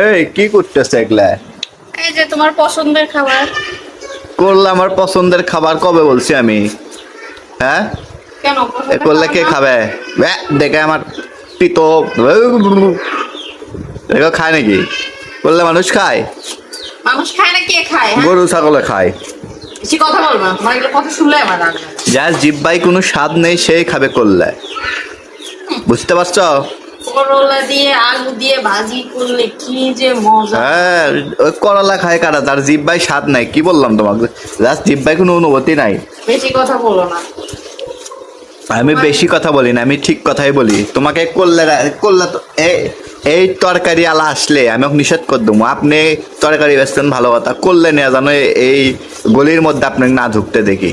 এই কি করতেছে এগুলা? এই যে তোমার পছন্দের খাবার। করলে আমার পছন্দের খাবার কবে বলছি আমি? হ্যাঁ, কেন এ পছন্দের করলে খাবার কে না? খাবে? দেখে আমার পিতো এগুলো খায় নাকি? করলে মানুষ খায়? মানুষ খায় না, কে খায়? হ্যাঁ, গরু ছাগলে খায়। বেশি কথা বলবা, তোমার এগুলো কথা শুনলে আমার রাগ লাগে। যার জিব্বাই কোনো স্বাদ নেই সেই খাবে করলে, বুঝতে পারছো? করলা দিয়ে আলু দিয়ে ভাজি করলে কি যে মজা। হ্যাঁ, ওই করলা খায় কারা? তার জিব্বাই স্বাদ নাই, কি বললাম তোমাকে? জাস্ট জিব্বাই কোনো অনুভূতি নাই। বেশি কথা বলো না। আমি বেশি কথা বলি না, আমি ঠিক কথাই বলি। তোমাকে করলে করলে তো এই তরকারি আলা আসলে আমি ওকে নিষেধ করে দেবো। আপনি তরকারি বেচতেন ভালো কথা, করলে নিয়ে জানো এই গলির মধ্যে আপনাকে না ঢুকতে দেখি।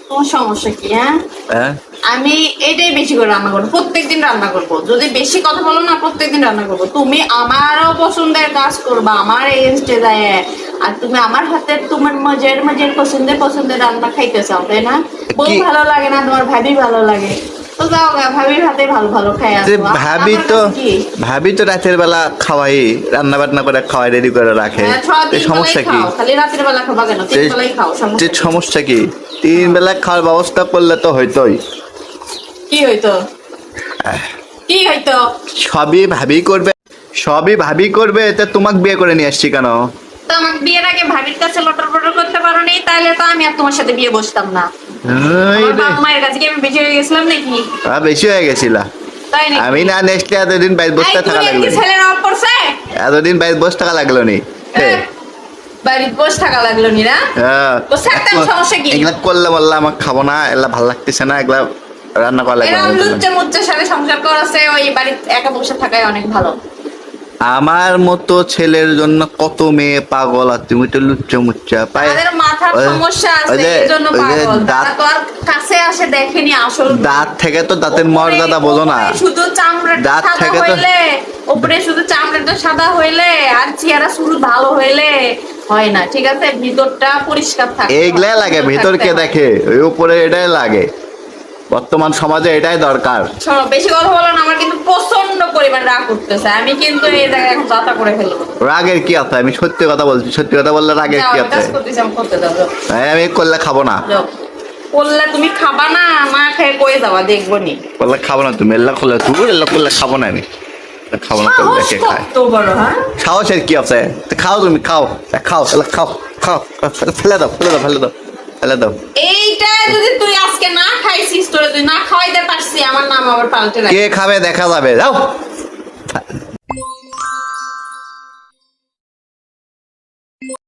তোমার সমস্যা কি? হ্যাঁ, হ্যাঁ, আমি এটাই বেশি করে রান্না করবো, প্রত্যেকদিন রান্না করবো। যদি বেশি কথা বলো না, প্রত্যেকদিন রান্না করবো। তুমি আমারও পছন্দের কাজ করবা আমার এগেনস্টে যায়, আর তুমি আমার হাতে তোমার মজার মজার পছন্দের পছন্দের রান্না খাইতে চাও, তাই না? বউ কি ভালো লাগে না, তোমার ভাবি ভালো লাগে, তো যাও গা, ভাবির হাতে ভালো ভালো খাই যে আসবো। ভাবি আমার তো কাছে কি? ভাবি তো রাতের বেলা খাওয়াই, রান্না বান্না করে খাওয়াই, রেডি করে রাখে। হ্যাঁ, এই তিন বেলাই সমস্যা কি? খাও, খালি রাতের বেলা খাবা কেন? তিন বেলাই খাও, সমস্যা কি? সমস্যা কি? 3 বেলা খাওয়ার ব্যবস্থা করলে তো হইতোই। কি হইতো? কি হইতো? সবই ভাবি করবে, সবই ভাবি করবে, তা তোমাকে বিয়ে করে নিয়ে আসছি কেন? তো আমাকে বিয়ের আগে ভাবির কাছে লটর পটর করতে পারো নি, তাহলে তো আমি আর তোমার সাথে বিয়ে বসতাম না। এই আমার রে, বাবা মায়ের কাছে কি আমি বেশি হয়ে গেছিলাম নাকি? বেশি হয়ে গেছিলা। তাই নাকি? আমি না নেক্সট এতদিন বাইরে এই বসতে থাকা তুমি লাগলো কি নি? ছেলের অভাব পড়ছে? এতদিন বাইরে বসে থাকা লাগলো নি? বাড়িতে বসে থাকা লাগলো নি না? বসে থাকতাম, সমস্যা কি? এগুলা করলে বললে আমাকে খাবো না, এগুলা ভাল লাগতেছে না, এগুলা রান্না করা লাগবে এরা না। লুচ্চা মুচ্চার সাথে সংসার করেছে, ওই বাড়িতে একা বসে থাকাই অনেক ভালো। আমার মতো ছেলের জন্য কত মেয়ে পাগল, আর তুমি তো লুচ্চা মুচ্চা পায়। তাদের মাথার সমস্যা আছে, এজন্য পাগল। তারা তো আর কাছে আসে দেখেনি আসল রূপ। দাঁত থেকে তো দাঁতের উপরে- মর্যাদা বোঝো না। উপরে শুধু চামড়াটা দাঁত সাদা থেকে তো হইলে, উপরে শুধু চামড়াটা সাদা হইলে আর চেহারা শুরু ভালো হইলে হয় না, ঠিক আছে? ভিতরটা পরিষ্কার থাকে। এইগুলাই লাগে, ভিতরকে দেখে ওই উপরে এটাই লাগে। বর্তমান সমাজে এটাই দরকার। শোনো, বেশি কথা বলো না, আমার কিন্তু প্রচন্ড পরিমাণ রাগ করতেছে। আমি কিন্তু এই জায়গায় এখন যাতা করে ফেলবো। রাগের কি আছে? আমি সত্যি কথা বলছি, সত্যি কথা বললে রাগের যাও, কি আমি আছে? কাজ করতেছি, আমি করতে দাও, যাও। আমি করলে খাবো না। যাও। করলে তুমি খাবা না, না খেয়ে কয়ে যাবা, দেখবো নি। করলে খাবো না, তুমি এল্লা করলে, তুমি এল্লা করলে খাবো না আমি। খাবো না করলে সাহস দেখে খায়। কত বড়, হ্যাঁ? সাহসের কি আছে? তো খাও, তুমি খাও, খাও, এল্লা খাও, খাও, ফেলে দাও, ফেলে দাও, ফেলে দাও, ফেলে দাও। এইটা যদি তুই আজকে না খাইছিস, তোরে তুই না খাওয়াইতে পারছি, আমার নাম আবার পাল্টে কে রাখ। খাবে দেখা যাবে, যাও।